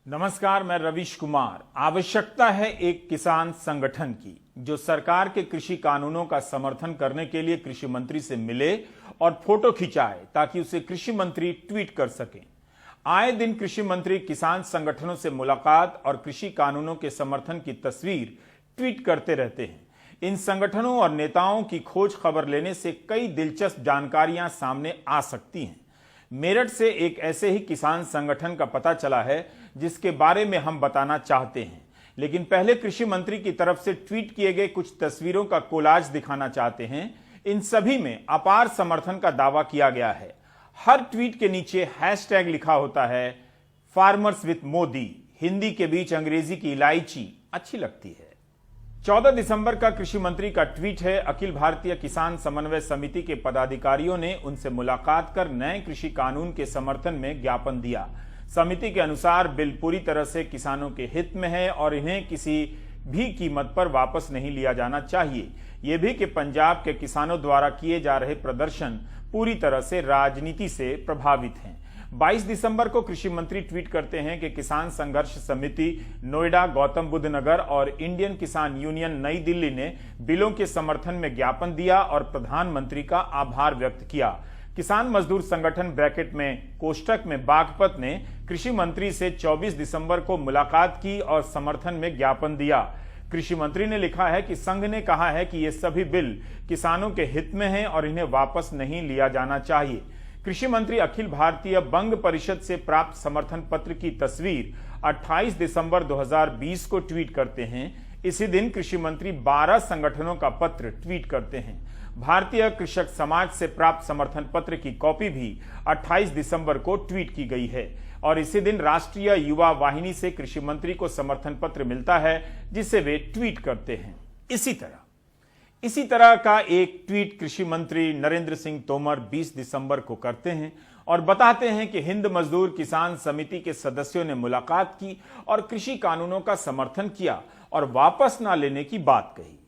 नमस्कार, मैं रवीश कुमार। आवश्यकता है एक किसान संगठन की जो सरकार के कृषि कानूनों का समर्थन करने के लिए कृषि मंत्री से मिले और फोटो खिंचाए ताकि उसे कृषि मंत्री ट्वीट कर सकें। आए दिन कृषि मंत्री किसान संगठनों से मुलाकात और कृषि कानूनों के समर्थन की तस्वीर ट्वीट करते रहते हैं। इन संगठनों और नेताओं की खोज खबर लेने से कई दिलचस्प जानकारियां सामने आ सकती हैं। मेरठ से एक ऐसे ही किसान संगठन का पता चला है जिसके बारे में हम बताना चाहते हैं, लेकिन पहले कृषि मंत्री की तरफ से ट्वीट किए गए कुछ तस्वीरों का कोलाज दिखाना चाहते हैं। इन सभी में अपार समर्थन का दावा किया गया है। हर ट्वीट के नीचे हैशटैग लिखा होता है फार्मर्स विद मोदी। हिंदी के बीच अंग्रेजी की इलायची अच्छी लगती है। 14 दिसंबर का कृषि मंत्री का ट्वीट है। अखिल भारतीय किसान समन्वय समिति के पदाधिकारियों ने उनसे मुलाकात कर नए कृषि कानून के समर्थन में ज्ञापन दिया। समिति के अनुसार बिल पूरी तरह से किसानों के हित में है और इन्हें किसी भी कीमत पर वापस नहीं लिया जाना चाहिए। यह भी कि पंजाब के किसानों द्वारा किए जा रहे प्रदर्शन पूरी तरह से राजनीति से प्रभावित हैं। 22 दिसंबर को कृषि मंत्री ट्वीट करते हैं कि किसान संघर्ष समिति नोएडा, गौतम बुद्ध नगर और इंडियन किसान यूनियन नई दिल्ली ने बिलों के समर्थन में ज्ञापन दिया और प्रधानमंत्री का आभार व्यक्त किया। किसान मजदूर संगठन ब्रैकेट में कोष्टक में बागपत ने कृषि मंत्री से 24 दिसंबर को मुलाकात की और समर्थन में ज्ञापन दिया। कृषि मंत्री ने लिखा है कि संघ ने कहा है कि ये सभी बिल किसानों के हित में हैं और इन्हें वापस नहीं लिया जाना चाहिए। कृषि मंत्री अखिल भारतीय बंग परिषद से प्राप्त समर्थन पत्र की तस्वीर 28 दिसंबर 2020 को ट्वीट करते हैं। इसी दिन कृषि मंत्री 12 संगठनों का पत्र ट्वीट करते हैं। भारतीय कृषक समाज से प्राप्त समर्थन पत्र की कॉपी भी 28 दिसंबर को ट्वीट की गई है और इसी दिन राष्ट्रीय युवा वाहिनी से कृषि मंत्री को समर्थन पत्र मिलता है जिसे वे ट्वीट करते हैं। इसी तरह का एक ट्वीट कृषि मंत्री नरेंद्र सिंह तोमर 20 दिसंबर को करते हैं और बताते हैं कि हिंद मजदूर किसान समिति के सदस्यों ने मुलाकात की और कृषि कानूनों का समर्थन किया और वापस ना लेने की बात कही।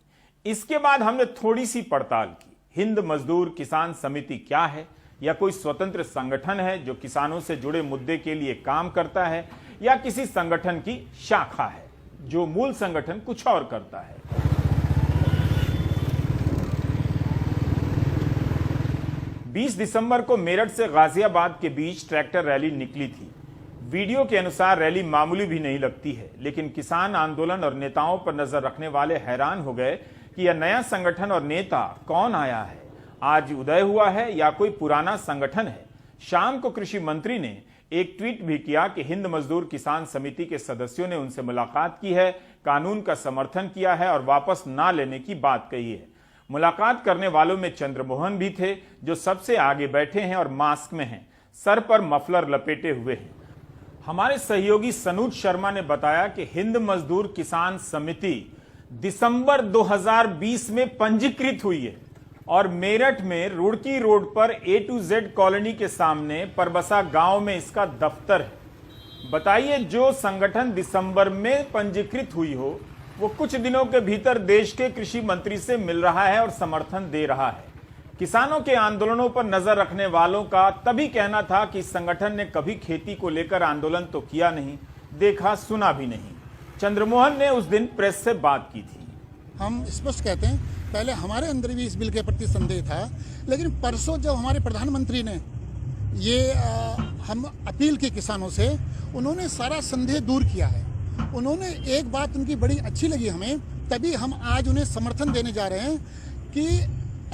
इसके बाद हमने थोड़ी सी पड़ताल की। हिंद मजदूर किसान समिति क्या है? या कोई स्वतंत्र संगठन है जो किसानों से जुड़े मुद्दे के लिए काम करता है, या किसी संगठन की शाखा है जो मूल संगठन कुछ और करता है? 20 दिसंबर को मेरठ से गाजियाबाद के बीच ट्रैक्टर रैली निकली थी। वीडियो के अनुसार रैली मामूली भी नहीं लगती है, लेकिन किसान आंदोलन और नेताओं पर नजर रखने वाले हैरान हो गए कि यह नया संगठन और नेता कौन आया है, आज उदय हुआ है या कोई पुराना संगठन है। शाम को कृषि मंत्री ने एक ट्वीट भी किया कि हिंद मजदूर किसान समिति के सदस्यों ने उनसे मुलाकात की है, कानून का समर्थन किया है और वापस ना लेने की बात कही है। मुलाकात करने वालों में चंद्रमोहन भी थे जो सबसे आगे बैठे हैं और मास्क में हैं, सर पर मफलर लपेटे हुए हैं। हमारे सहयोगी सनूज शर्मा ने बताया कि हिंद मजदूर किसान समिति दिसंबर 2020 में पंजीकृत हुई है और मेरठ में रुड़की रोड पर A to Z कॉलोनी के सामने परबसा गांव में इसका दफ्तर है। बताइए, जो संगठन दिसंबर में पंजीकृत हुई हो वो कुछ दिनों के भीतर देश के कृषि मंत्री से मिल रहा है और समर्थन दे रहा है। किसानों के आंदोलनों पर नजर रखने वालों का तभी कहना था कि इस संगठन ने कभी खेती को लेकर आंदोलन तो किया नहीं, देखा सुना भी नहीं। चंद्रमोहन ने उस दिन प्रेस से बात की थी। हम स्पष्ट कहते हैं, पहले हमारे अंदर भी इस बिल के प्रति संदेह था, लेकिन परसों जब हमारे प्रधानमंत्री ने ये हम अपील की किसानों से, उन्होंने सारा संदेह दूर किया है। उन्होंने एक बात उनकी बड़ी अच्छी लगी हमें, तभी हम आज उन्हें समर्थन देने जा रहे हैं कि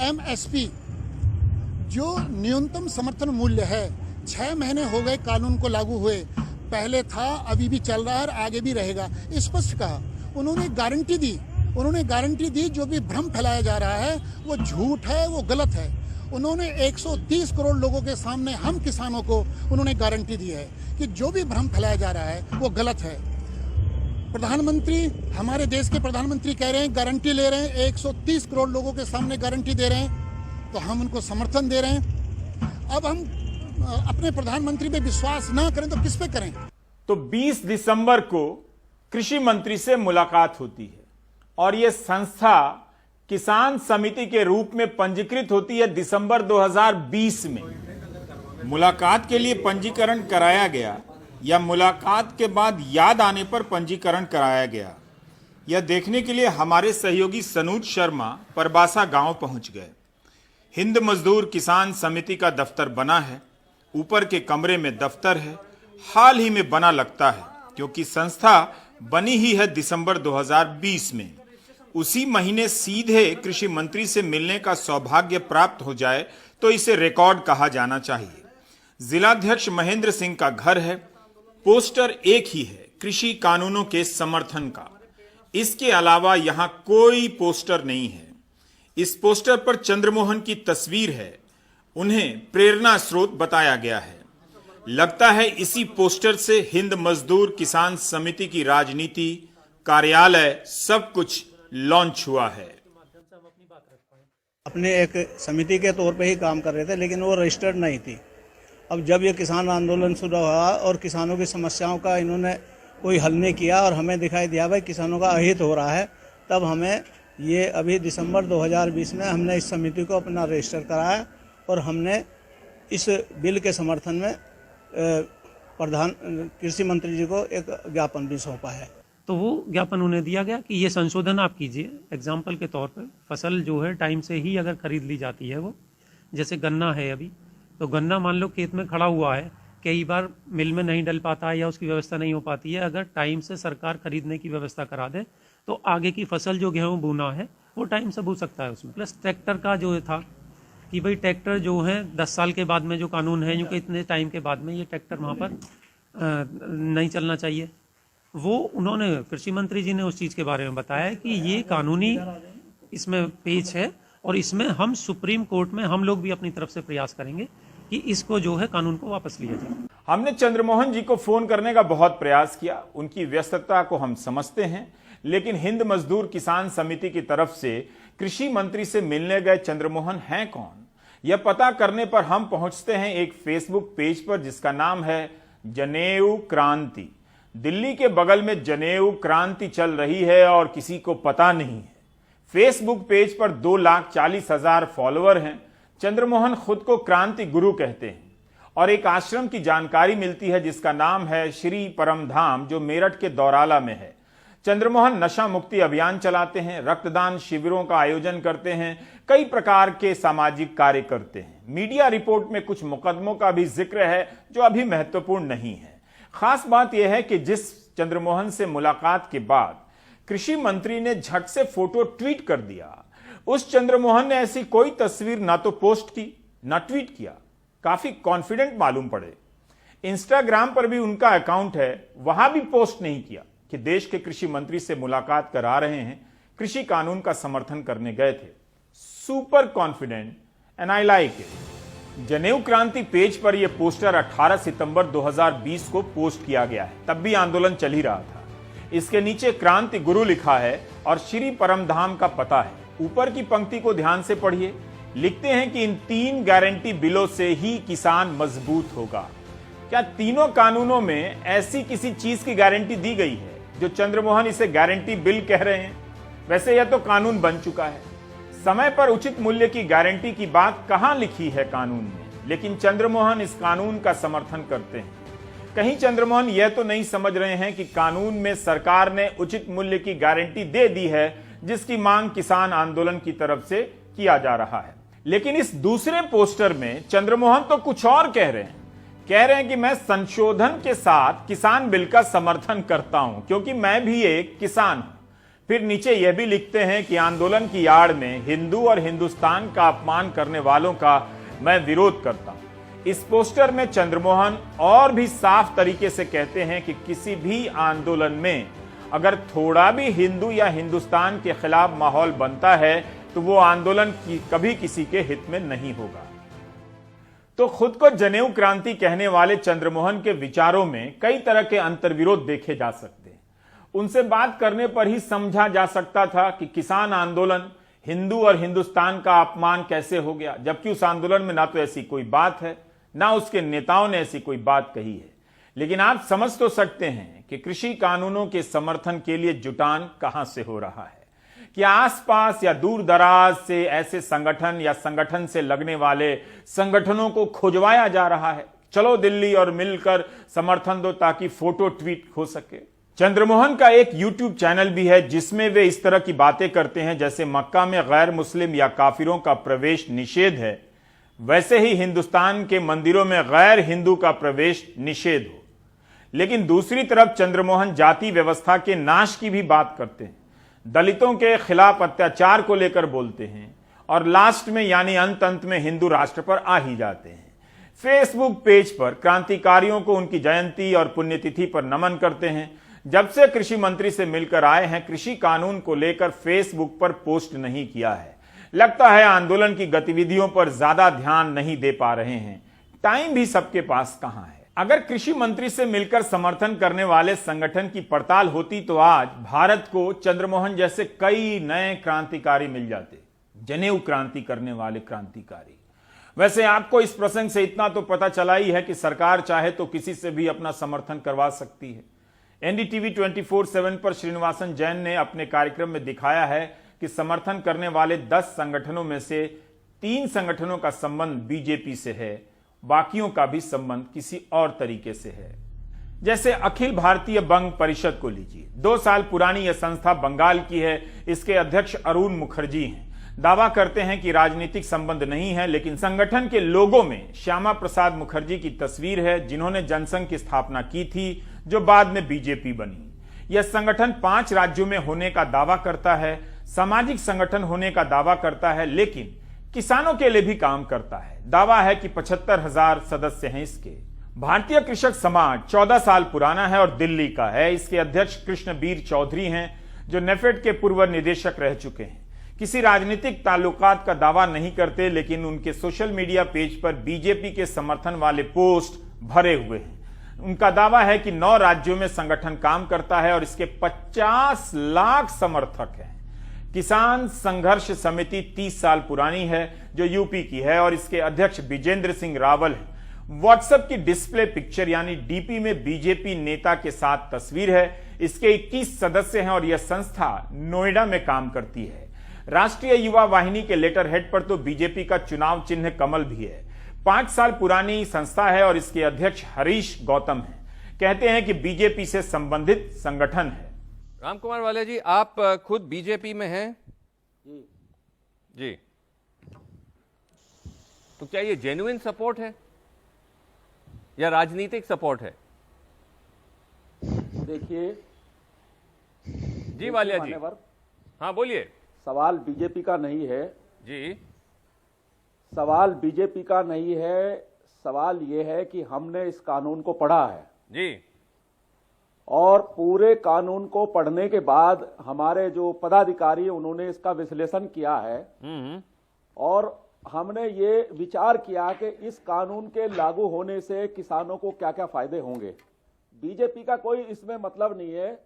MSP जो न्यूनतम समर्थन मूल्य है, 6 महीने हो गए कानून को लागू हुए, पहले था, अभी भी चल रहा है और आगे भी रहेगा, स्पष्ट कहा। उन्होंने गारंटी दी जो भी भ्रम फैलाया जा रहा है वो झूठ है, वो गलत है। उन्होंने 130 करोड़ लोगों के सामने हम किसानों को उन्होंने गारंटी दी है कि जो भी भ्रम फैलाया जा रहा है वो गलत है। प्रधानमंत्री, हमारे देश के प्रधानमंत्री कह रहे हैं, गारंटी ले रहे हैं, 130 करोड़ लोगों के सामने गारंटी दे रहे हैं, तो हम उनको समर्थन दे रहे हैं। अब हम अपने प्रधानमंत्री पे विश्वास ना करें तो किस पे करें? तो 20 दिसंबर को कृषि मंत्री से मुलाकात होती है और यह संस्था किसान समिति के रूप में पंजीकृत होती है दिसंबर 2020 में। मुलाकात के लिए पंजीकरण कराया गया या मुलाकात के बाद याद आने पर पंजीकरण कराया गया? यह देखने के लिए हमारे सहयोगी सनूज शर्मा परबासा गांव पहुंच गए। हिंद मजदूर किसान समिति का दफ्तर बना है। ऊपर के कमरे में दफ्तर है। हाल ही में बना लगता है, क्योंकि संस्था बनी ही है दिसंबर 2020 में। उसी महीने सीधे कृषि मंत्री से मिलने का सौभाग्य प्राप्त हो जाए तो इसे रिकॉर्ड कहा जाना चाहिए। जिलाध्यक्ष महेंद्र सिंह का घर है। पोस्टर एक ही है, कृषि कानूनों के समर्थन का। इसके अलावा यहां कोई पोस्टर नहीं है। इस पोस्टर पर चंद्रमोहन की तस्वीर है। उन्हें प्रेरणा स्रोत बताया गया है। लगता है इसी पोस्टर से हिंद मजदूर किसान समिति की राजनीति, कार्यालय, सब कुछ लॉन्च हुआ है। अपने एक समिति के तौर पे ही काम कर रहे थे, लेकिन वो रजिस्टर्ड नहीं थी। अब जब ये किसान आंदोलन शुरू हुआ और किसानों की समस्याओं का इन्होंने कोई हल नहीं किया और हमें दिखाई दिया भाई किसानों का अहित हो रहा है, तब हमें ये अभी दिसंबर 2020 में हमने इस समिति को अपना रजिस्टर कराया और हमने इस बिल के समर्थन में प्रधान कृषि मंत्री जी को एक ज्ञापन भी सौंपा है। तो वो ज्ञापन उन्हें दिया गया कि ये संशोधन आप कीजिए। एग्जाम्पल के तौर पर फसल जो है टाइम से ही अगर खरीद ली जाती है, वो जैसे गन्ना है अभी, तो गन्ना मान लो खेत में खड़ा हुआ है, कई बार मिल में नहीं डल पाता है या उसकी व्यवस्था नहीं हो पाती है। अगर टाइम से सरकार खरीदने की व्यवस्था करा दे तो आगे की फसल जो गेहूँ बोना है वो टाइम से बो सकता है उसमें। प्लस ट्रैक्टर का जो था कि भाई ट्रैक्टर जो है 10 साल के बाद में जो कानून है, क्योंकि इतने टाइम के बाद में ये ट्रैक्टर वहाँ पर नहीं चलना चाहिए, वो उन्होंने कृषि मंत्री जी ने उस चीज़ के बारे में बताया कि ये कानूनी इसमें पेच है और इसमें हम सुप्रीम कोर्ट में हम लोग भी अपनी तरफ से प्रयास करेंगे कि इसको जो है कानून को वापस लिया जाए। हमने चंद्रमोहन जी को फोन करने का बहुत प्रयास किया। उनकी व्यस्तता को हम समझते हैं, लेकिन हिंद मजदूर किसान समिति की तरफ से कृषि मंत्री से मिलने गए चंद्रमोहन हैं कौन, यह पता करने पर हम पहुंचते हैं एक फेसबुक पेज पर जिसका नाम है जनेऊ क्रांति। दिल्ली के बगल में जनेऊ क्रांति चल रही है और किसी को पता नहीं है। फेसबुक पेज पर 2,40,000 फॉलोअर हैं। चंद्रमोहन खुद को क्रांति गुरु कहते हैं और एक आश्रम की जानकारी मिलती है जिसका नाम है श्री परमधाम, जो मेरठ के दौराला में है। चंद्रमोहन नशा मुक्ति अभियान चलाते हैं, रक्तदान शिविरों का आयोजन करते हैं, कई प्रकार के सामाजिक कार्य करते हैं। मीडिया रिपोर्ट में कुछ मुकदमों का भी जिक्र है जो अभी महत्वपूर्ण नहीं है। खास बात यह है कि जिस चंद्रमोहन से मुलाकात के बाद कृषि मंत्री ने झट से फोटो ट्वीट कर दिया, उस चंद्रमोहन ने ऐसी कोई तस्वीर ना तो पोस्ट की ना ट्वीट किया। काफी कॉन्फिडेंट मालूम पड़े। इंस्टाग्राम पर भी उनका अकाउंट है, वहां भी पोस्ट नहीं किया कि देश के कृषि मंत्री से मुलाकात करा रहे हैं, कृषि कानून का समर्थन करने गए थे। Super confident and I like it. जनेऊ क्रांति पेज पर यह पोस्टर 18 सितंबर 2020 को पोस्ट किया गया है। तब भी आंदोलन चल ही रहा था। इसके नीचे क्रांति गुरु लिखा है और श्री परमधाम का पता है। ऊपर की पंक्ति को ध्यान से पढ़िए। लिखते हैं कि इन 3 गारंटी बिलों से ही किसान मजबूत होगा। क्या तीनों कानूनों में ऐसी किसी चीज की गारंटी दी गई है जो चंद्रमोहन इसे गारंटी बिल कह रहे हैं? वैसे यह तो कानून बन चुका है। समय पर उचित मूल्य की गारंटी की बात कहां लिखी है कानून में, लेकिन चंद्रमोहन इस कानून का समर्थन करते हैं। कहीं चंद्रमोहन यह तो नहीं समझ रहे हैं कि कानून में सरकार ने उचित मूल्य की गारंटी दे दी है जिसकी मांग किसान आंदोलन की तरफ से किया जा रहा है। लेकिन इस दूसरे पोस्टर में चंद्रमोहन तो कुछ और कह रहे हैं कि मैं संशोधन के साथ किसान बिल का समर्थन करता हूं क्योंकि मैं भी एक किसान हूं। फिर नीचे यह भी लिखते हैं कि आंदोलन की आड़ में हिंदू और हिंदुस्तान का अपमान करने वालों का मैं विरोध करता हूं। इस पोस्टर में चंद्रमोहन और भी साफ तरीके से कहते हैं कि किसी भी आंदोलन में अगर थोड़ा भी हिंदू या हिंदुस्तान के खिलाफ माहौल बनता है तो वो आंदोलन कभी किसी के हित में नहीं होगा। तो खुद को जनेऊ क्रांति कहने वाले चंद्रमोहन के विचारों में कई तरह के अंतर्विरोध देखे जा सकते हैं। उनसे बात करने पर ही समझा जा सकता था कि किसान आंदोलन हिंदू और हिंदुस्तान का अपमान कैसे हो गया, जबकि उस आंदोलन में ना तो ऐसी कोई बात है ना उसके नेताओं ने ऐसी कोई बात कही है। लेकिन आप समझ तो सकते हैं कि कृषि कानूनों के समर्थन के लिए जुटान कहां से हो रहा है। क्या आसपास या दूर दराज से ऐसे संगठन या संगठन से लगने वाले संगठनों को खुजवाया जा रहा है? चलो दिल्ली और मिलकर समर्थन दो ताकि फोटो ट्वीट हो सके। चंद्रमोहन का एक यूट्यूब चैनल भी है जिसमें वे इस तरह की बातें करते हैं जैसे मक्का में गैर मुस्लिम या काफिरों का प्रवेश निषेध है, वैसे ही हिंदुस्तान के मंदिरों में गैर हिंदू का प्रवेश निषेध हो। लेकिन दूसरी तरफ चंद्रमोहन जाति व्यवस्था के नाश की भी बात करते हैं, दलितों के खिलाफ अत्याचार को लेकर बोलते हैं और लास्ट में यानी अंत में हिंदू राष्ट्र पर आ ही जाते हैं। फेसबुक पेज पर क्रांतिकारियों को उनकी जयंती और पुण्यतिथि पर नमन करते हैं। जब से कृषि मंत्री से मिलकर आए हैं, कृषि कानून को लेकर फेसबुक पर पोस्ट नहीं किया है। लगता है आंदोलन की गतिविधियों पर ज्यादा ध्यान नहीं दे पा रहे हैं। टाइम भी सबके पास कहां है। अगर कृषि मंत्री से मिलकर समर्थन करने वाले संगठन की पड़ताल होती तो आज भारत को चंद्रमोहन जैसे कई नए क्रांतिकारी मिल जाते, जनेऊ क्रांति करने वाले क्रांतिकारी। वैसे आपको इस प्रसंग से इतना तो पता चला ही है कि सरकार चाहे तो किसी से भी अपना समर्थन करवा सकती है। एनडीटीवी 24/7 पर श्रीनिवासन जैन ने अपने कार्यक्रम में दिखाया है कि समर्थन करने वाले 10 संगठनों में से 3 संगठनों का संबंध बीजेपी से है, बाकियों का भी संबंध किसी और तरीके से है। जैसे अखिल भारतीय बंग परिषद को लीजिए, 2 साल पुरानी यह संस्था बंगाल की है। इसके अध्यक्ष अरुण मुखर्जी हैं। दावा करते हैं कि राजनीतिक संबंध नहीं है, लेकिन संगठन के लोगों में श्यामा प्रसाद मुखर्जी की तस्वीर है, जिन्होंने जनसंघ की स्थापना की थी, जो बाद में बीजेपी बनी। यह संगठन 5 राज्यों में होने का दावा करता है, सामाजिक संगठन होने का दावा करता है, लेकिन किसानों के लिए भी काम करता है। दावा है कि 75,000 सदस्य हैं इसके। भारतीय कृषक समाज 14 साल पुराना है और दिल्ली का है। इसके अध्यक्ष कृष्णबीर चौधरी हैं, जो नेफेड के पूर्व निदेशक रह चुके हैं। किसी राजनीतिक ताल्लुकात का दावा नहीं करते, लेकिन उनके सोशल मीडिया पेज पर बीजेपी के समर्थन वाले पोस्ट भरे हुए हैं। उनका दावा है कि 9 राज्यों में संगठन काम करता है और इसके 50 लाख समर्थक हैं। किसान संघर्ष समिति 30 साल पुरानी है, जो यूपी की है और इसके अध्यक्ष विजेंद्र सिंह रावल हैं। व्हाट्सएप की डिस्प्ले पिक्चर यानी डीपी में बीजेपी नेता के साथ तस्वीर है। इसके 21 सदस्य हैं और यह संस्था नोएडा में काम करती है। राष्ट्रीय युवा वाहिनी के लेटर हेड पर तो बीजेपी का चुनाव चिन्ह कमल भी है। 5 साल पुरानी संस्था है और इसके अध्यक्ष हरीश गौतम हैं। कहते हैं कि बीजेपी से संबंधित संगठन है। राम कुमार वाले जी, आप खुद बीजेपी में हैं? जी। तो क्या ये जेन्युइन सपोर्ट है या राजनीतिक सपोर्ट है? देखिए जी वालिया जी, हाँ बोलिए। सवाल बीजेपी का नहीं है जी, सवाल बीजेपी का नहीं है। सवाल ये है कि हमने इस कानून को पढ़ा है जी, और पूरे कानून को पढ़ने के बाद हमारे जो पदाधिकारी उन्होंने इसका विश्लेषण किया है और हमने ये विचार किया कि इस कानून के लागू होने से किसानों को क्या क्या फायदे होंगे। बीजेपी का कोई इसमें मतलब नहीं है।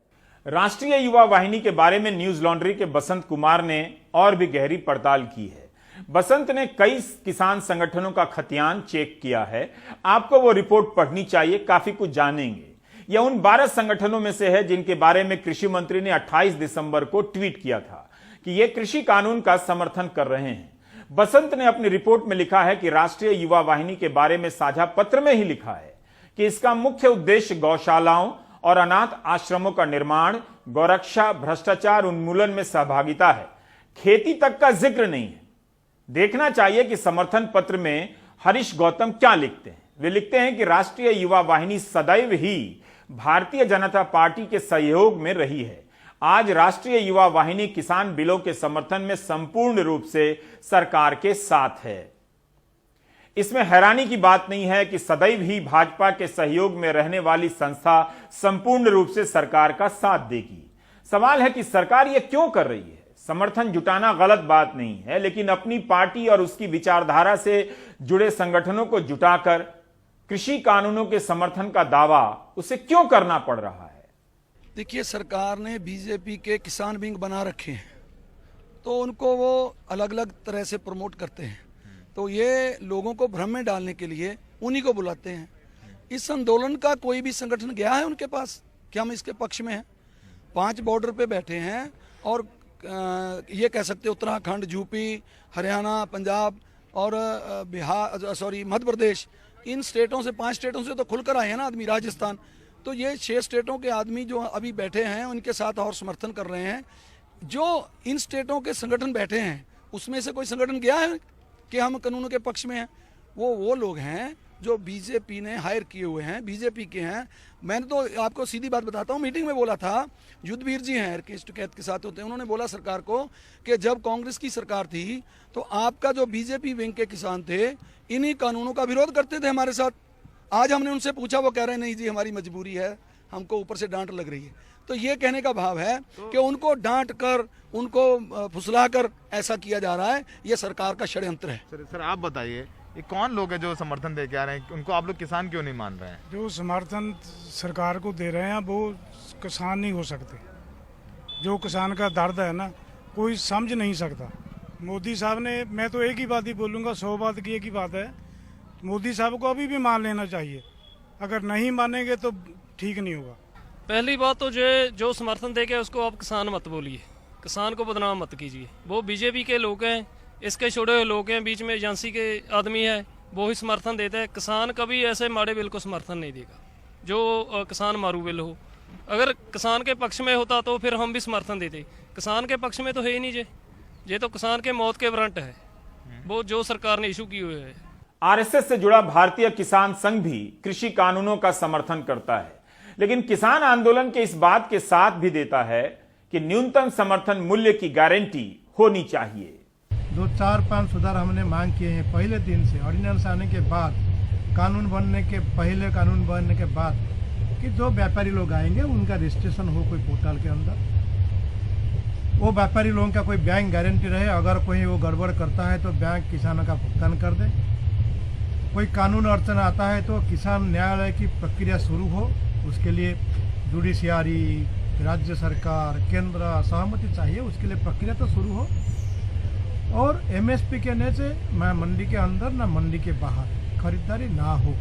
राष्ट्रीय युवा वाहिनी के बारे में न्यूज लॉन्ड्री के बसंत कुमार ने और भी गहरी पड़ताल की है। बसंत ने कई किसान संगठनों का खतियान चेक किया है। आपको वो रिपोर्ट पढ़नी चाहिए, काफी कुछ जानेंगे। यह उन 12 संगठनों में से है जिनके बारे में कृषि मंत्री ने 28 दिसंबर को ट्वीट किया था कि ये कृषि कानून का समर्थन कर रहे हैं। बसंत ने अपनी रिपोर्ट में लिखा है कि राष्ट्रीय युवा वाहिनी के बारे में साझा पत्र में ही लिखा है कि इसका मुख्य उद्देश्य गौशालाओं और अनाथ आश्रमों का निर्माण, गौरक्षा, भ्रष्टाचार उन्मूलन में सहभागिता है। खेती तक का जिक्र नहीं है। देखना चाहिए कि समर्थन पत्र में हरीश गौतम क्या लिखते हैं। वे लिखते हैं कि राष्ट्रीय युवा वाहिनी सदैव ही भारतीय जनता पार्टी के सहयोग में रही है। आज राष्ट्रीय युवा वाहिनी किसान बिलों के समर्थन में संपूर्ण रूप से सरकार के साथ है। इसमें हैरानी की बात नहीं है कि सदैव ही भाजपा के सहयोग में रहने वाली संस्था संपूर्ण रूप से सरकार का साथ देगी। सवाल है कि सरकार यह क्यों कर रही है। समर्थन जुटाना गलत बात नहीं है, लेकिन अपनी पार्टी और उसकी विचारधारा से जुड़े संगठनों को जुटाकर कृषि कानूनों के समर्थन का दावा उसे क्यों करना पड़ रहा है। देखिए, सरकार ने बीजेपी के किसान विंग बना रखे हैं, तो उनको वो अलग अलग तरह से प्रमोट करते हैं। तो ये लोगों को भ्रम में डालने के लिए उन्हीं को बुलाते हैं। इस आंदोलन का कोई भी संगठन गया है उनके पास कि हम इसके पक्ष में हैं? 5 बॉर्डर पे बैठे हैं और ये कह सकते उत्तराखंड, यूपी, हरियाणा, पंजाब और बिहार, मध्य प्रदेश, इन स्टेटों से 5 स्टेटों से तो खुलकर आए हैं ना आदमी, राजस्थान। तो ये 6 स्टेटों के आदमी जो अभी बैठे हैं उनके साथ और समर्थन कर रहे हैं। जो इन स्टेटों के संगठन बैठे हैं उसमें से कोई संगठन गया है कि हम कानूनों के पक्ष में हैं? वो लोग हैं जो बीजेपी ने हायर किए हुए हैं, बीजेपी के हैं। मैंने तो आपको सीधी बात बताता हूँ, मीटिंग में बोला था, युद्धवीर जी हैं केस टू कैद के साथ होते हैं, उन्होंने बोला सरकार को कि जब कांग्रेस की सरकार थी तो आपका जो बीजेपी विंग के किसान थे इन्हीं कानूनों का विरोध करते थे हमारे साथ। आज हमने उनसे पूछा, वो कह रहे हैं नहीं जी हमारी मजबूरी है, हमको ऊपर से डांट लग रही है। तो ये कहने का भाव है कि उनको डांट कर, उनको फुसला कर ऐसा किया जा रहा है, ये सरकार का षड्यंत्र है। सर आप बताइए, ये कौन लोग हैं जो समर्थन दे के आ रहे हैं, उनको आप लोग किसान क्यों नहीं मान रहे हैं? जो समर्थन सरकार को दे रहे हैं वो किसान नहीं हो सकते। जो किसान का दर्द है ना, कोई समझ नहीं सकता। मोदी साहब ने, मैं तो एक ही बात ही बोलूँगा, 100 बात की एक ही बात है, मोदी साहब को अभी भी मान लेना चाहिए। अगर नहीं मानेंगे तो ठीक नहीं होगा। पहली बात तो जो समर्थन देके उसको आप किसान मत बोलिए, किसान को बदनाम मत कीजिए। वो बीजेपी के लोग हैं, इसके छोड़े हुए लोग हैं, बीच में एजेंसी के आदमी है, वो ही समर्थन देते हैं। किसान कभी ऐसे माड़े बिल को समर्थन नहीं देगा जो किसान मारू बिल हो। अगर किसान के पक्ष में होता तो फिर हम भी समर्थन देते। किसान के पक्ष में तो है ही नहीं ये तो किसान के मौत के वारंट है वो जो सरकार ने इशू किए हुए है। आरएसएस से जुड़ा भारतीय किसान संघ भी कृषि कानूनों का समर्थन करता है, लेकिन किसान आंदोलन के इस बात के साथ भी देता है कि न्यूनतम समर्थन मूल्य की गारंटी होनी चाहिए। 2, 4, 5 सुधार हमने मांग किए हैं पहले दिन से। ऑर्डिनेंस आने के बाद, कानून बनने के पहले, कानून बनने के बाद, कि जो व्यापारी लोग आएंगे उनका रजिस्ट्रेशन हो कोई पोर्टल के अंदर। वो व्यापारी लोगों का कोई बैंक गारंटी रहे, अगर कोई वो गड़बड़ करता है तो बैंक किसानों का भुगतान कर दे। कोई कानून अड़चन आता है तो किसान न्यायालय की प्रक्रिया शुरू हो, उसके लिए जुडिशियरी, राज्य सरकार, केंद्र सहमति चाहिए, उसके लिए प्रक्रिया तो शुरू हो। और एमएसपी के नीचे ना मंडी के अंदर ना मंडी के बाहर खरीदारी ना हो।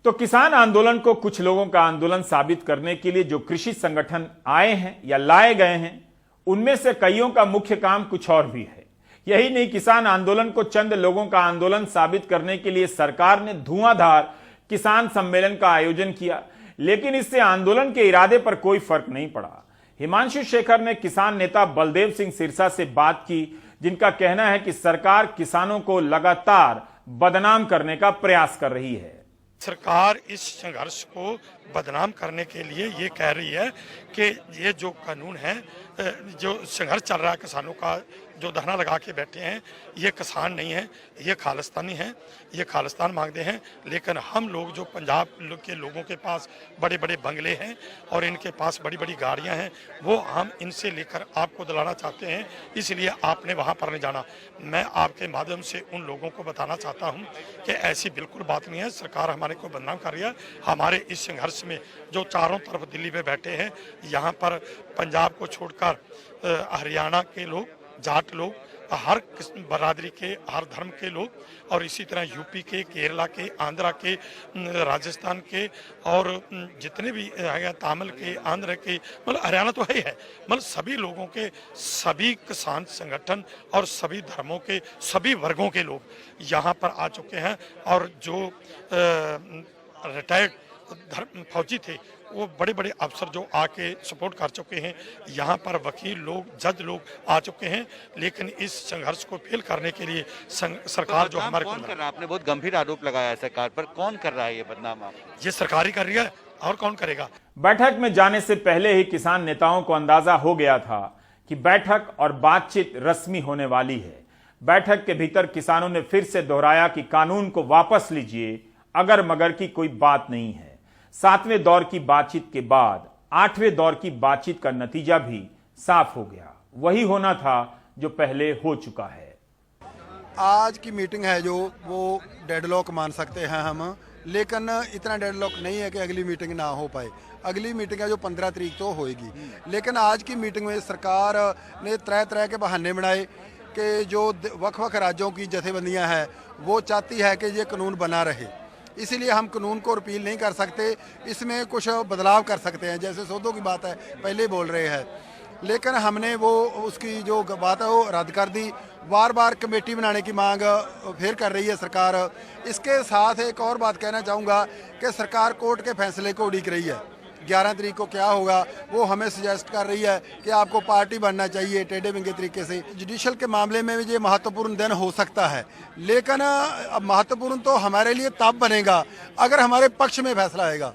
तो किसान आंदोलन को कुछ लोगों का आंदोलन साबित करने के लिए जो कृषि संगठन आए हैं या लाए गए हैं, उनमें से कईयों का मुख्य काम कुछ और भी है। यही नहीं, किसान आंदोलन को चंद लोगों का आंदोलन साबित करने के लिए सरकार ने धुआंधार किसान सम्मेलन का आयोजन किया, लेकिन इससे आंदोलन के इरादे पर कोई फर्क नहीं पड़ा। हिमांशु शेखर ने किसान नेता बलदेव सिंह सिरसा से बात की, जिनका कहना है कि सरकार किसानों को लगातार बदनाम करने का प्रयास कर रही है। सरकार इस संघर्ष को बदनाम करने के लिए ये कह रही है कि ये जो कानून है, जो संघर्ष चल रहा है किसानों का, जो धरना लगा के बैठे हैं, ये किसान नहीं है, ये खालिस्तानी हैं, ये खालिस्तान मांगते हैं। लेकिन हम लोग जो पंजाब के लोगों के पास बड़े बड़े बंगले हैं और इनके पास बड़ी बड़ी गाड़ियां हैं, वो हम इनसे लेकर आपको दिलाना चाहते हैं, इसलिए आपने वहां पर नहीं जाना। मैं आपके माध्यम से उन लोगों को बताना चाहता हूं कि ऐसी बिल्कुल बात नहीं है। सरकार हमारे को बदनाम कर रही है। हमारे इस संघर्ष में जो चारों तरफ दिल्ली में बैठे हैं, यहाँ पर पंजाब को छोड़कर हरियाणा के लोग, जाट लोग, हर बरादरी के, हर धर्म के लोग, और इसी तरह यूपी के, केरला के, आंध्रा के, राजस्थान के, और जितने भी तमिल के, आंध्र के, मतलब हरियाणा तो है ही है, मतलब सभी लोगों के, सभी किसान संगठन और सभी धर्मों के, सभी वर्गों के लोग यहाँ पर आ चुके हैं। और जो रिटायर्ड फौजी थे, वो बड़े बड़े अफसर जो आके सपोर्ट कर चुके हैं, यहाँ पर वकील लोग, जज लोग आ चुके हैं। लेकिन इस संघर्ष को फेल करने के लिए सरकार जो हमारे कौन कर रहा है? आपने बहुत गंभीर आरोप लगाया है सरकार पर, कौन कर रहा है ये बदनाम? आप ये सरकार ही कर रही है, और कौन करेगा? बैठक में जाने से पहले ही किसान नेताओं को अंदाजा हो गया था कि बैठक और बातचीत रस्मी होने वाली है। बैठक के भीतर किसानों ने फिर से दोहराया कि कानून को वापस लीजिए, अगर मगर की कोई बात नहीं है। 7वें दौर की बातचीत के बाद 8वें दौर की बातचीत का नतीजा भी साफ हो गया। वही होना था जो पहले हो चुका है। आज की मीटिंग है जो, वो डेडलॉक मान सकते हैं हम, लेकिन इतना डेडलॉक नहीं है कि अगली मीटिंग ना हो पाए। अगली मीटिंग है जो 15 तारीख तो होएगी, लेकिन आज की मीटिंग में सरकार ने तरह तरह के बहाने बनाए कि जो वक्-वक् राज्यों की जथेबंदियां हैं वो चाहती है कि ये कानून बना रहे, इसीलिए हम कानून को रिपील नहीं कर सकते, इसमें कुछ बदलाव कर सकते हैं। जैसे सौदों की बात है, पहले बोल रहे हैं, लेकिन हमने वो उसकी जो बात है वो रद्द कर दी। बार बार कमेटी बनाने की मांग फिर कर रही है सरकार। इसके साथ एक और बात कहना चाहूँगा कि सरकार कोर्ट के फैसले को उड़ीक रही है। 11 तारीख को क्या होगा वो हमें सजेस्ट कर रही है कि आपको पार्टी बनना चाहिए टेढ़े मेढ़े तरीके से। जुडिशल के मामले में भी ये महत्वपूर्ण दिन हो सकता है, लेकिन अब महत्वपूर्ण तो हमारे लिए तब बनेगा अगर हमारे पक्ष में फैसला आएगा।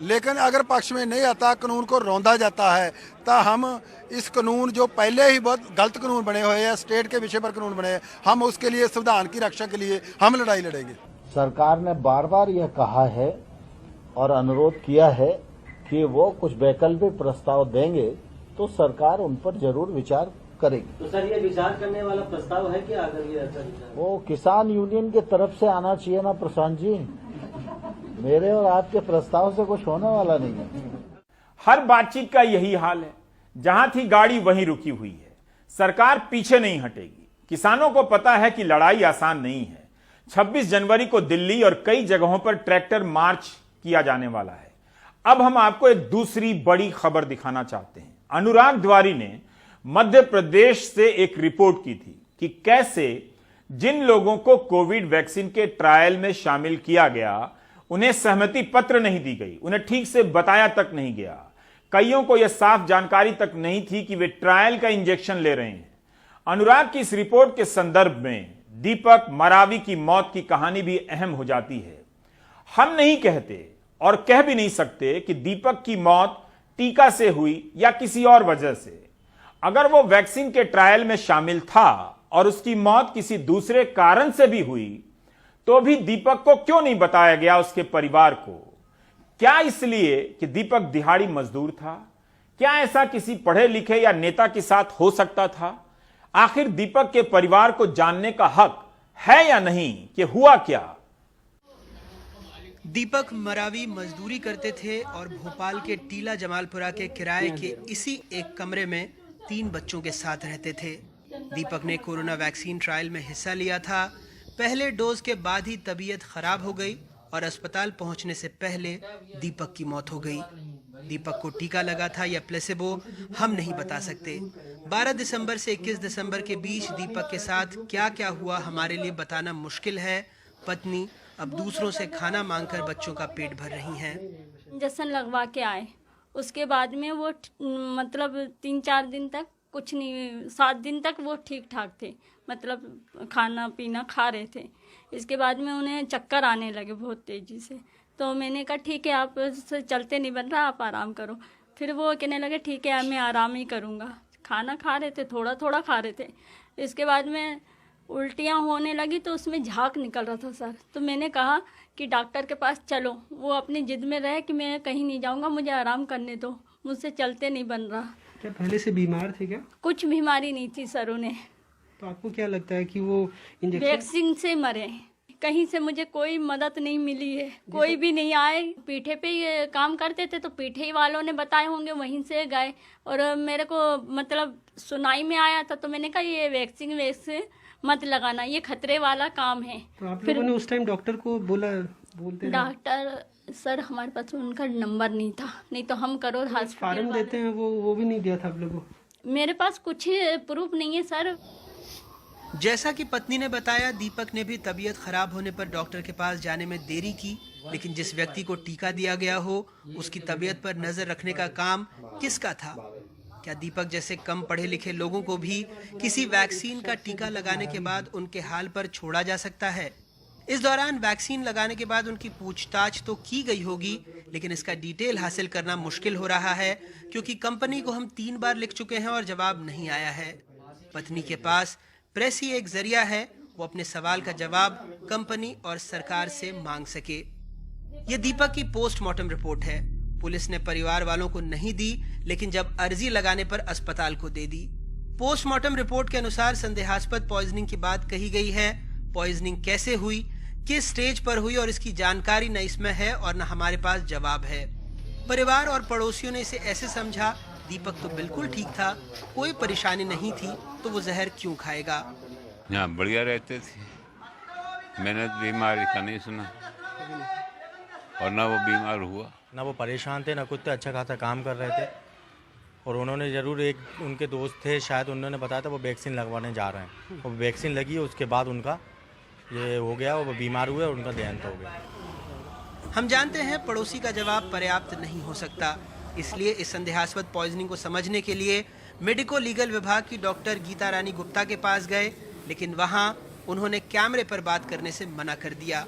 लेकिन अगर पक्ष में नहीं आता, कानून को रौंदा जाता है, तो हम इस कानून जो पहले ही बहुत गलत कानून बने हुए हैं, स्टेट के विषय पर कानून बने हैं, हम उसके लिए संविधान की रक्षा के लिए हम लड़ाई लड़ेंगे। सरकार ने बार बार यह कहा है और अनुरोध किया है कि वो कुछ वैकल्पिक प्रस्ताव देंगे तो सरकार उन पर जरूर विचार करेगी। तो सर ये विचार करने वाला प्रस्ताव है क्या? अगर ये अच्छा विचार वो किसान यूनियन की तरफ से आना चाहिए ना प्रशांत जी, मेरे और आपके प्रस्ताव से कुछ होने वाला नहीं है। हर बातचीत का यही हाल है, जहां थी गाड़ी वहीं रुकी हुई है। सरकार पीछे नहीं हटेगी। किसानों को पता है कि लड़ाई आसान नहीं है। 26 जनवरी को दिल्ली और कई जगहों पर ट्रैक्टर मार्च किया जाने वाला है। अब हम आपको एक दूसरी बड़ी खबर दिखाना चाहते हैं। अनुराग द्वारी ने मध्य प्रदेश से एक रिपोर्ट की थी कि कैसे जिन लोगों को कोविड वैक्सीन के ट्रायल में शामिल किया गया उन्हें सहमति पत्र नहीं दी गई, उन्हें ठीक से बताया तक नहीं गया। कईयों को यह साफ जानकारी तक नहीं थी कि वे ट्रायल का इंजेक्शन ले रहे हैं। अनुराग की इस रिपोर्ट के संदर्भ में दीपक मरावी की मौत की कहानी भी अहम हो जाती है। हम नहीं कहते और कह भी नहीं सकते कि दीपक की मौत टीका से हुई या किसी और वजह से। अगर वो वैक्सीन के ट्रायल में शामिल था और उसकी मौत किसी दूसरे कारण से भी हुई तो भी दीपक को क्यों नहीं बताया गया उसके परिवार को? क्या इसलिए कि दीपक दिहाड़ी मजदूर था? क्या ऐसा किसी पढ़े लिखे या नेता के साथ हो सकता था? आखिर दीपक के परिवार को जानने का हक है या नहीं कि हुआ क्या? दीपक मरावी मजदूरी करते थे और भोपाल के टीला जमालपुरा के किराए के इसी एक कमरे में 3 बच्चों के साथ रहते थे। दीपक ने कोरोना वैक्सीन ट्रायल में हिस्सा लिया था। पहले डोज के बाद ही तबीयत खराब हो गई और अस्पताल पहुंचने से पहले दीपक की मौत हो गई। दीपक को टीका लगा था या प्लेसेबो हम नहीं बता सकते। 12 दिसंबर से 21 दिसंबर के बीच दीपक के साथ क्या क्या हुआ हमारे लिए बताना मुश्किल है। पत्नी अब दूसरों से खाना मांगकर बच्चों का पेट भर रही हैं। इंजेक्शन लगवा के आए, उसके बाद में वो मतलब 3-4 दिन तक कुछ नहीं, 7 दिन तक वो ठीक ठाक थे, मतलब खाना पीना खा रहे थे। इसके बाद में उन्हें चक्कर आने लगे बहुत तेज़ी से। तो मैंने कहा ठीक है, आप से चलते नहीं बन रहा, आप आराम करो। फिर वो कहने लगे ठीक है मैं आराम ही करूँगा। खाना खा रहे थे, थोड़ा थोड़ा खा रहे थे। इसके बाद में उल्टियाँ होने लगी तो उसमें झाग निकल रहा था सर। तो मैंने कहा कि डॉक्टर के पास चलो। वो अपनी जिद में रहे कि मैं कहीं नहीं जाऊँगा, मुझे आराम करने दो, मुझसे चलते नहीं बन रहा। क्या पहले से बीमार थे क्या? कुछ बीमारी नहीं थी सर उन्हें। तो आपको क्या लगता है कि वो इंजेक्शन वैक्सीन से मरे? कहीं से मुझे कोई मदद नहीं मिली है, कोई भी नहीं आए। पीठे पे ये काम करते थे तो पीठे वालों ने बताए होंगे, वहीं से गए। और मेरे को मतलब सुनाई में आया था तो मैंने कहा ये वैक्सीन मत लगाना, ये खतरे वाला काम है। तो आप लोगों ने उस टाइम डॉक्टर को बोलते डॉक्टर सर हमारे पास उनका नंबर नहीं था, नहीं तो हम करोड़ हॉस्पिटल फार्म देते हैं वो भी नहीं दिया था आप लोगों को? मेरे पास कुछ प्रूफ नहीं है सर। जैसा कि पत्नी ने बताया, दीपक ने भी तबीयत खराब होने पर डॉक्टर के पास जाने में देरी की, लेकिन जिस व्यक्ति को टीका दिया गया हो उसकी तबीयत पर नजर रखने का काम किसका था? क्या दीपक जैसे कम पढ़े लिखे लोगों को भी किसी वैक्सीन का टीका लगाने के बाद उनके हाल पर छोड़ा जा सकता है? इस दौरान वैक्सीन लगाने के बाद उनकी पूछताछ तो की गई होगी, लेकिन इसका डिटेल हासिल करना मुश्किल हो रहा है क्योंकि कंपनी को हम 3 बार लिख चुके हैं और जवाब नहीं आया है। पत्नी के पास प्रेस ही एक जरिया है, वो अपने सवाल का जवाब कंपनी और सरकार से मांग सके। ये दीपक की पोस्टमार्टम रिपोर्ट है। पुलिस ने परिवार वालों को नहीं दी, लेकिन जब अर्जी लगाने पर अस्पताल को दे दी। पोस्टमार्टम रिपोर्ट के अनुसार संदेहास्पद पॉइजनिंग की बात कही गई है। पॉइजनिंग कैसे हुई, किस स्टेज पर हुई और इसकी जानकारी न इसमें है और न हमारे पास जवाब है। परिवार और पड़ोसियों ने इसे ऐसे समझा, दीपक तो बिल्कुल ठीक था, कोई परेशानी नहीं थी, तो वो जहर क्यों खाएगा। यहाँ बढ़िया रहते थे, मैंने बीमारी का नहीं सुना और ना वो बीमार हुआ। ना वो परेशान थे, ना कुछ थे, अच्छा खासा काम कर रहे थे और उन्होंने ज़रूर, एक उनके दोस्त थे शायद, उन्होंने बताया था वो वैक्सीन लगवाने जा रहे हैं। वो वैक्सीन लगी, उसके बाद उनका ये हो गया, वो बीमार हुए और उनका देहांत हो गया। हम जानते हैं पड़ोसी का जवाब पर्याप्त नहीं हो सकता, इसलिए इस संदेहास्पद पॉइजनिंग को समझने के लिए मेडिको लीगल विभाग की डॉक्टर गीता रानी गुप्ता के पास गए, लेकिन वहां उन्होंने कैमरे पर बात करने से मना कर दिया।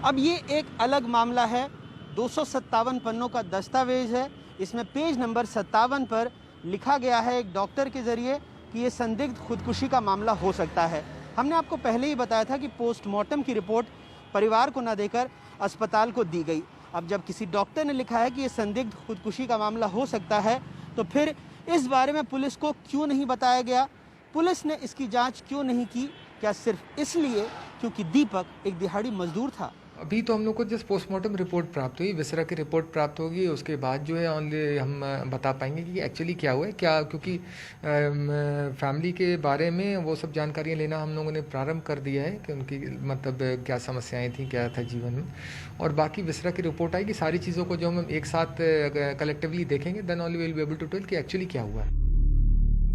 अब ये एक अलग मामला है। 257 पन्नों का दस्तावेज है। इसमें पेज नंबर 57 पर लिखा गया है एक डॉक्टर के जरिए कि ये संदिग्ध खुदकुशी का मामला हो सकता है। हमने आपको पहले ही बताया था कि पोस्टमार्टम की रिपोर्ट परिवार को न देकर अस्पताल को दी गई। अब जब किसी डॉक्टर ने लिखा है कि ये संदिग्ध खुदकुशी का मामला हो सकता है, तो फिर इस बारे में पुलिस को क्यों नहीं बताया गया? पुलिस ने इसकी जांच क्यों नहीं की? क्या सिर्फ इसलिए क्योंकि दीपक एक दिहाड़ी मजदूर था? अभी तो हम लोग को जस्ट पोस्टमार्टम रिपोर्ट प्राप्त हुई, विसरा की रिपोर्ट प्राप्त होगी, उसके बाद जो है ओनली हम बता पाएंगे कि एक्चुअली क्या हुआ है क्या, क्योंकि फैमिली के बारे में वो सब जानकारियाँ लेना हम लोगों ने प्रारंभ कर दिया है कि उनकी मतलब क्या समस्याएं थी, क्या था जीवन में, और बाकी विसरा की रिपोर्ट आएगी। सारी चीज़ों को जो हम एक साथ कलेक्टिवली देखेंगे, then only will be able to tell कि एक्चुअली क्या हुआ है।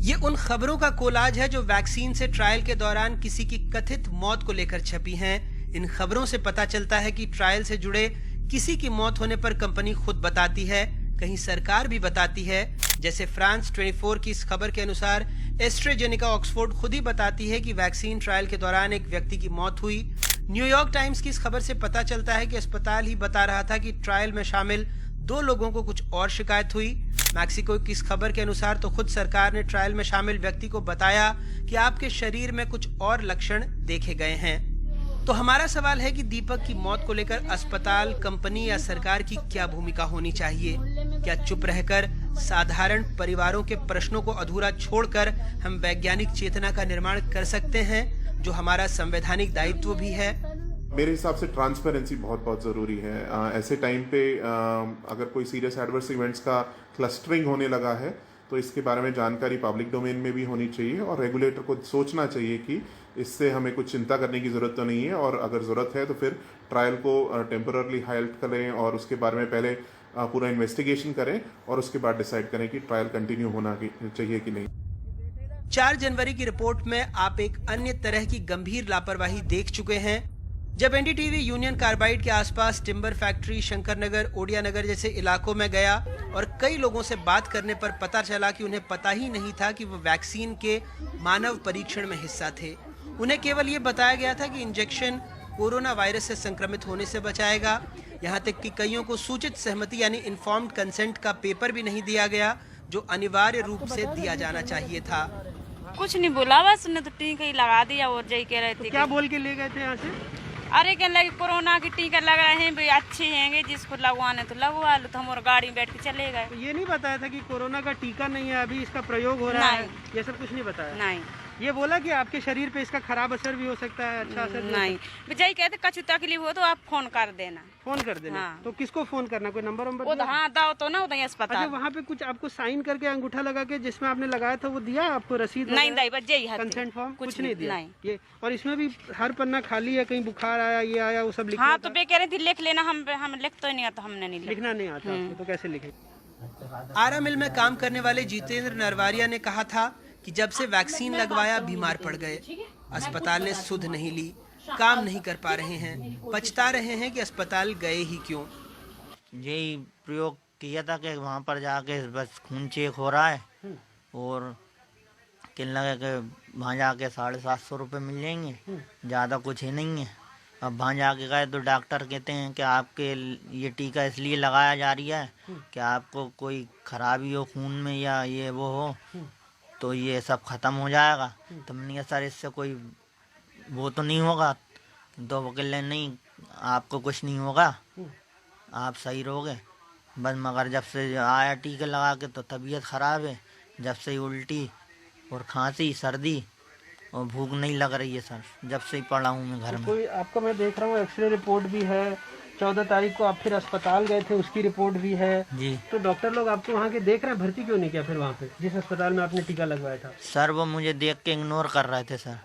ये उन खबरों का कोलाज है जो वैक्सीन से ट्रायल के दौरान किसी की कथित मौत को लेकर छपी हैं। इन खबरों से पता चलता है कि ट्रायल से जुड़े किसी की मौत होने पर कंपनी खुद बताती है, कहीं सरकार भी बताती है। जैसे फ्रांस 24 की इस खबर के अनुसार एस्ट्रेजेनिका ऑक्सफोर्ड खुद ही बताती है कि वैक्सीन ट्रायल के दौरान एक व्यक्ति की मौत हुई। न्यूयॉर्क टाइम्स की इस खबर से पता चलता है कि अस्पताल ही बता रहा था कि ट्रायल में शामिल 2 लोगों को कुछ और शिकायत हुई। मैक्सिको की इस खबर के अनुसार तो खुद सरकार ने ट्रायल में शामिल व्यक्ति को बताया कि आपके शरीर में कुछ और लक्षण देखे गए हैं। तो हमारा सवाल है कि दीपक की मौत को लेकर अस्पताल, कंपनी या सरकार की क्या भूमिका होनी चाहिए? क्या चुप रहकर साधारण परिवारों के प्रश्नों को अधूरा छोड़कर हम वैज्ञानिक चेतना का निर्माण कर सकते हैं, जो हमारा संवैधानिक दायित्व भी है? मेरे हिसाब से ट्रांसपेरेंसी बहुत ज़रूरी है। ऐसे टाइम पे अगर कोई सीरियस एडवर्स इवेंट्स का क्लस्टरिंग होने लगा है तो इसके बारे में जानकारी पब्लिक डोमेन में भी होनी चाहिए और रेगुलेटर को सोचना चाहिए कि इससे हमें कुछ चिंता करने की ज़रूरत तो नहीं है, और अगर ज़रूरत है तो फिर ट्रायल को टेम्पररली हाल्ट करें और उसके बारे में पहले पूरा इन्वेस्टिगेशन करें और उसके बाद डिसाइड करें कि ट्रायल कंटिन्यू होना चाहिए कि नहीं। 4 जनवरी की रिपोर्ट में आप एक अन्य तरह की गंभीर लापरवाही देख चुके हैं। जब एनडीटीवी यूनियन कार्बाइड के आसपास टिम्बर फैक्ट्री, शंकर नगर, ओडिया नगर जैसे इलाकों में गया और कई लोगों से बात करने पर पता चला कि उन्हें पता ही नहीं था कि वो वैक्सीन के मानव परीक्षण में हिस्सा थे। उन्हें केवल ये बताया गया था कि इंजेक्शन कोरोना वायरस से संक्रमित होने से बचाएगा। यहाँ तक कि कईयों को सूचित सहमति यानी इन्फॉर्म्ड कंसेंट का पेपर भी नहीं दिया गया, जो अनिवार्य रूप से दिया जाना चाहिए था। कुछ नहीं बोला, बस उन्हें तो टीका ही लगा दिया और जय कह रहे थे। क्या बोल के ले गए थे यहाँ से? अरे कहने लगे कोरोना की टीका लग रहे हैं भाई, अच्छे हैं, जिसको लगवाने तो लगवा लो। तो हम और गाड़ी में बैठ के चले गए। तो ये नहीं बताया था कि कोरोना का टीका नहीं है, अभी इसका प्रयोग हो रहा है, ये सब कुछ नहीं बताया? नहीं। ये बोला कि आपके शरीर पे इसका खराब असर भी हो सकता है, अच्छा असर नहीं। विजय कहते कछु तकलीफ हो तो आप फोन कर देना। फोन कर देना। हाँ। तो किसको फोन करना, कोई नंबर वो तो हाँ दाओ तो ना होता है अस्पताल। अच्छा, वहाँ पे कुछ आपको साइन करके अंगूठा लगा के जिसमें आपने लगाया था वो दिया आपको, रसीद? नहीं दाई बस यही है, कंसेंट फॉर्म कुछ नहीं दिया? नहीं। ये और इसमें भी हर पन्ना खाली है, कहीं बुखार आया, ये आया, वो सब लिखा? हाँ तो बे कह रही थी लिख लेना, हम लिख तो नहीं आता, हमने नहीं लिखना नहीं आता आपको, तो कैसे लिखे? आरा मिल में काम करने वाले जितेंद्र नरवारिया ने कहा था कि जब से वैक्सीन लगवाया बीमार पड़ गए, अस्पताल ने सुध नहीं ली, काम नहीं कर पा रहे हैं, पछता रहे हैं कि अस्पताल गए ही क्यों। यही प्रयोग किया था कि वहाँ पर जाके बस खून चेक हो रहा है और कहने लगे कि वहाँ जाके 750 रुपये मिल जाएंगे, ज़्यादा कुछ ही नहीं है। अब वहाँ जाके गए तो डॉक्टर कहते हैं कि आपके ये टीका इसलिए लगाया जा रही है कि आपको कोई खराबी हो खून में या ये वो हो तो ये सब ख़त्म हो जाएगा। तो मैंने कहा सर इससे कोई वो तो नहीं होगा? तो वो कह रहे नहीं आपको कुछ नहीं होगा, आप सही रहोगे बस। मगर जब से आया टीका लगा के तो तबीयत ख़राब है, जब से उल्टी और खांसी, सर्दी और भूख नहीं लग रही है सर, जब से ही पड़ा हूँ मैं घर में। कोई आपका मैं देख रहा हूँ एक्सरे रिपोर्ट भी है, 14 तारीख को आप फिर अस्पताल गए थे, उसकी रिपोर्ट भी है जी। तो डॉक्टर लोग आपको वहाँ के देख रहे हैं, भर्ती क्यों नहीं किया फिर वहाँ पे जिस अस्पताल में आपने टीका लगवाया था? सर वो मुझे देख के इग्नोर कर रहे थे सर,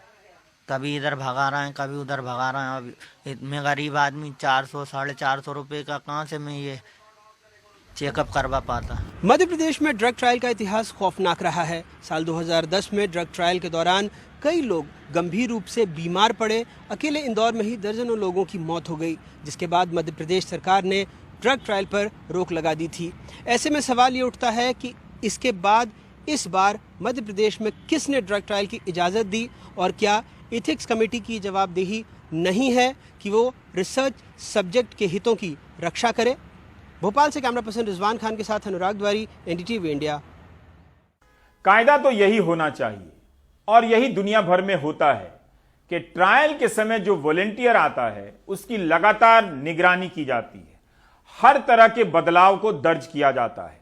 कभी इधर भगा रहे हैं, कभी उधर भगा रहे हैं। अब मैं गरीब आदमी 400 450 रुपये का कहाँ से मैं ये चेकअप करवा पाता। मध्य प्रदेश में ड्रग ट्रायल का इतिहास खौफनाक रहा है। साल 2010 में ड्रग ट्रायल के दौरान कई लोग गंभीर रूप से बीमार पड़े। अकेले इंदौर में ही दर्जनों लोगों की मौत हो गई, जिसके बाद मध्य प्रदेश सरकार ने ड्रग ट्रायल पर रोक लगा दी थी। ऐसे में सवाल ये उठता है कि इसके बाद इस बार मध्य प्रदेश में किसने ड्रग ट्रायल की इजाज़त दी और क्या एथिक्स कमेटी की जवाबदेही नहीं है कि वो रिसर्च सब्जेक्ट के हितों की रक्षा करे। भोपाल से कैमरा पर्सन रिजवान खान के साथ अनुराग द्वारी, एनडीटीवी इंडिया। कायदा तो यही होना चाहिए और यही दुनिया भर में होता है कि ट्रायल के समय जो वॉलेंटियर आता है उसकी लगातार निगरानी की जाती है, हर तरह के बदलाव को दर्ज किया जाता है।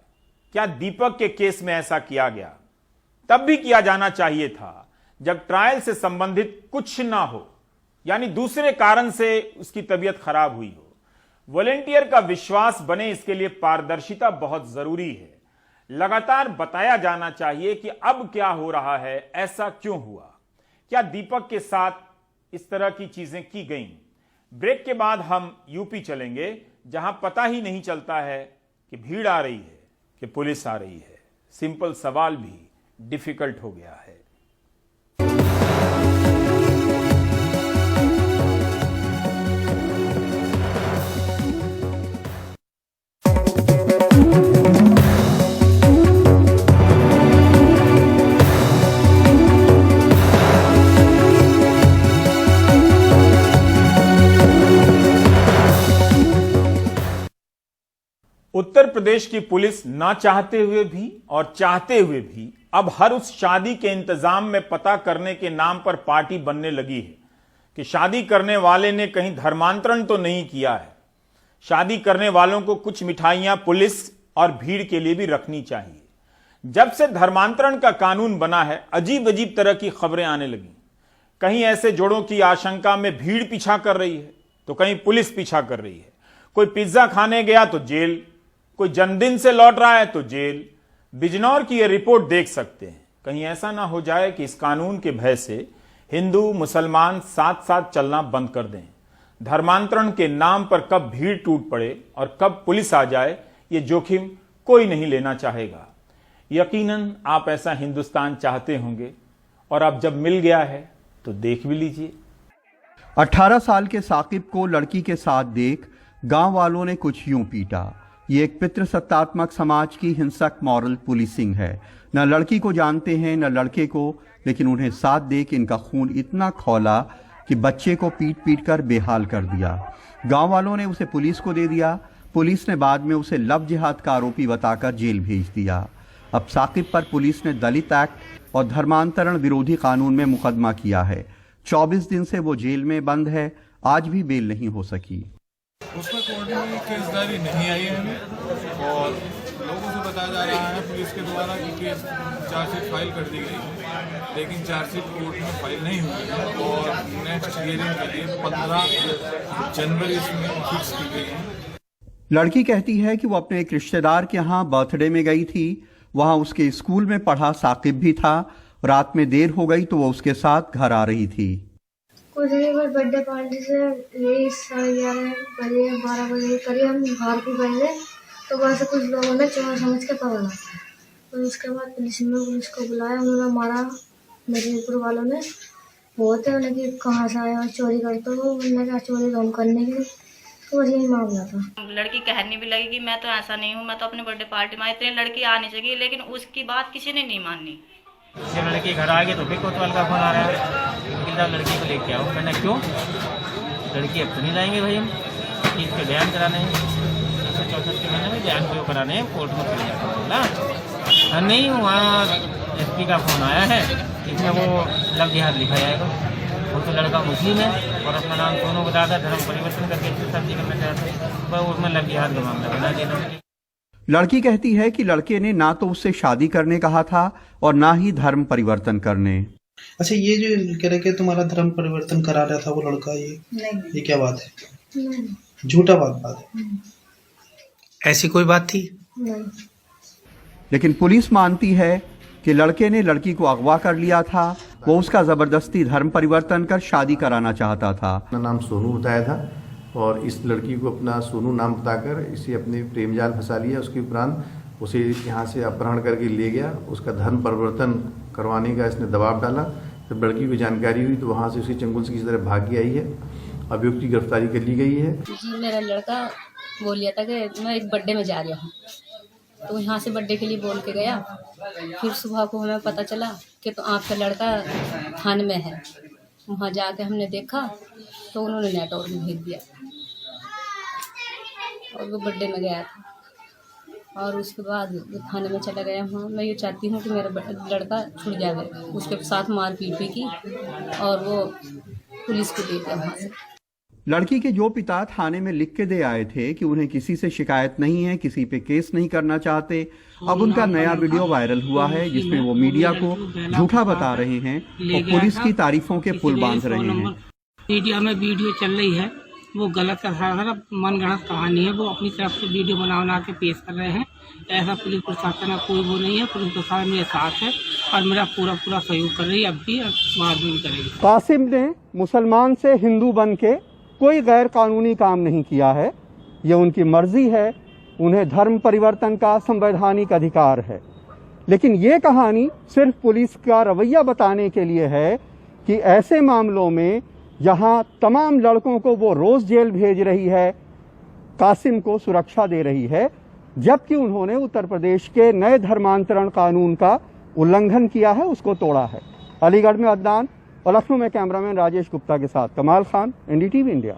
क्या दीपक के केस में ऐसा किया गया? तब भी किया जाना चाहिए था जब ट्रायल से संबंधित कुछ ना हो, यानी दूसरे कारण से उसकी तबीयत खराब हुई हो। वॉलेंटियर का विश्वास बने, इसके लिए पारदर्शिता बहुत जरूरी है। लगातार बताया जाना चाहिए कि अब क्या हो रहा है, ऐसा क्यों हुआ, क्या दीपक के साथ इस तरह की चीजें की गईं। ब्रेक के बाद हम यूपी चलेंगे, जहां पता ही नहीं चलता है कि भीड़ आ रही है कि पुलिस आ रही है। सिंपल सवाल भी डिफिकल्ट हो गया है। उत्तर प्रदेश की पुलिस ना चाहते हुए भी और चाहते हुए भी अब हर उस शादी के इंतजाम में पता करने के नाम पर पार्टी बनने लगी है कि शादी करने वाले ने कहीं धर्मांतरण तो नहीं किया है। शादी करने वालों को कुछ मिठाइयां पुलिस और भीड़ के लिए भी रखनी चाहिए। जब से धर्मांतरण का कानून बना है, अजीब अजीब तरह की खबरें आने लगी। कहीं ऐसे जोड़ों की आशंका में भीड़ पीछा कर रही है तो कहीं पुलिस पीछा कर रही है। कोई पिज्जा खाने गया तो जेल, कोई जन्मदिन से लौट रहा है तो जेल। बिजनौर की यह रिपोर्ट देख सकते हैं। कहीं ऐसा ना हो जाए कि इस कानून के भय से हिंदू मुसलमान साथ साथ चलना बंद कर दें। धर्मांतरण के नाम पर कब भीड़ टूट पड़े और कब पुलिस आ जाए, ये जोखिम कोई नहीं लेना चाहेगा। यकीनन आप ऐसा हिंदुस्तान चाहते होंगे और अब जब मिल गया है तो देख भी लीजिए। 18 साल के साकिब को लड़की के साथ देख गांव वालों ने कुछ यूं पीटा। ये एक पितृसत्तात्मक समाज की हिंसक मॉरल पुलिसिंग है। न लड़की को जानते हैं न लड़के को, लेकिन उन्हें साथ देख इनका खून इतना खौला कि बच्चे को पीट पीट कर बेहाल कर दिया। गांव वालों ने उसे पुलिस को दे दिया। पुलिस ने बाद में उसे लव जिहाद का आरोपी बताकर जेल भेज दिया। अब साकिब पर पुलिस ने दलित एक्ट और धर्मांतरण विरोधी कानून में मुकदमा किया है। 24 दिन से वो जेल में बंद है, आज भी बेल नहीं हो सकी। उसमें कोर्ट में केसदारी नहीं आई है हमें और लोगों से बताया जा रहा है पुलिस के द्वारा कि केस चार्जशीट फाइल कर दी गई है, लेकिन चार्जशीट कोर्ट में फाइल नहीं हुई है और नेक्स्ट हियरिंग के लिए 15 जनवरी इसमें फिक्स की गई है। लड़की कहती है कि वो अपने एक रिश्तेदार के यहाँ बर्थडे में गई थी। वहाँ उसके स्कूल में पढ़ा साकिब भी था। रात में देर हो गई तो वो उसके साथ घर आ रही थी। कुछ नहीं, बस बर्थडे पार्टी से यही 11:30 बजे 12 बजे करीब हम घर को गए तो वहाँ से कुछ लोगों ने चोर समझ के पकड़ा। तो उसके बाद पुलिस को बुलाया, उन्होंने मारा। मेदिनीपुर वालों ने बहुत है उन्हें कि कहाँ से आया चोरी करते हो, उन्होंने कहा चोरी हम करने की। तो बस यही मामला था। लड़की कहने भी लगी कि मैं तो ऐसा नहीं हूँ, मैं तो अपने बर्थडे पार्टी में आई, इतनी लड़की आनी चाहिए, लेकिन उसकी बात किसी ने नहीं मानी। जब लड़की घर आ गई तो फिर कोतवाल का फोन आ रहा है कि लड़की को लेके आओ। मैंने क्यों, लड़की अब तो नहीं लाएंगे भाई, हम चीज़ के बयान कराने हैं, 164 के महीने में बयान क्यों कराने हैं, कोर्ट में चले जाकर बोला नहीं। वहाँ एसपी का फोन आया है, इसमें वो लव जिहाद लिखा जाएगा। वो तो लड़का मुस्लिम है और अपना नाम सोनू बताता, धर्म परिवर्तन करके शादी करना चाहता है, पर उसमें लव जिहाद का मामला बना देना। लड़की कहती है कि लड़के ने ना तो उससे शादी करने कहा था और ना ही धर्म परिवर्तन करने। अच्छा, ये जो कह रहे कि तुम्हारा धर्म परिवर्तन करा रहा था वो लड़का, ये क्या बात है? झूठा बात है। ऐसी कोई बात थी नहीं। लेकिन पुलिस मानती है कि लड़के ने लड़की को अगवा कर लिया था। वो उसका जबरदस्ती धर्म परिवर्तन कर शादी कराना चाहता था। अपना नाम सोनू बताया था और इस लड़की को अपना सोनू नाम बताकर इसे अपने प्रेम जाल फंसा लिया। उसके उपरांत उसे यहाँ से अपहरण करके ले गया, उसका धर्म परिवर्तन करवाने का इसने दबाव डाला। जब लड़की को जानकारी हुई तो वहाँ से उसे चंगुल से किसी तरह भाग के आई है। अभियुक्त की गिरफ्तारी कर ली गई है। जी मेरा लड़का बोल लिया था कि मैं एक बर्थडे में जा रहा हूँ, तो यहाँ से बर्थडे के लिए बोल के गया। फिर सुबह को हमें पता चला कि तो आपका लड़का थाने में है। वहाँ जाके हमने देखा तो उन्होंने नेटवर्क में भेज दिया और वो बर्थडे में गया था और उसके बाद वो थाने में चला गया। वहाँ मैं ये चाहती हूँ कि मेरा लड़का छूट जाए। उसके साथ मारपीट भी की और वो पुलिस को दे दिया वहाँ से। लड़की के जो पिता थाने में लिख के दे आए थे कि उन्हें किसी से शिकायत नहीं है, किसी पे केस नहीं करना चाहते, अब उनका नया वीडियो वायरल हुआ है जिसमें वो मीडिया को झूठा बता रहे हैं और पुलिस की तारीफों के पुल बांध रहे हैं। मीडिया में वीडियो चल रही है, वो गलत मनगढ़ंत कहानी है। वो अपनी तरफ से वीडियो बना के पेश कर रहे हैं। ऐसा पुलिस प्रशासन का कोई वो नहीं है। पुलिस प्रशासन मेरे साथ है और मेरा पूरा सहयोग कर रही है, अब भी बाद में भी करेगी। कासिम ने मुसलमान से हिंदू बन के कोई गैर कानूनी काम नहीं किया है। ये उनकी मर्जी है, उन्हें धर्म परिवर्तन का संवैधानिक अधिकार है। लेकिन ये कहानी सिर्फ पुलिस का रवैया बताने के लिए है कि ऐसे मामलों में जहां तमाम लड़कों को वो रोज जेल भेज रही है, कासिम को सुरक्षा दे रही है, जबकि उन्होंने उत्तर प्रदेश के नए धर्मांतरण कानून का उल्लंघन किया है, उसको तोड़ा है। अलीगढ़ में अदनान और लखनऊ में कैमरामैन राजेश गुप्ता के साथ कमाल खान, एनडीटीवी इंडिया।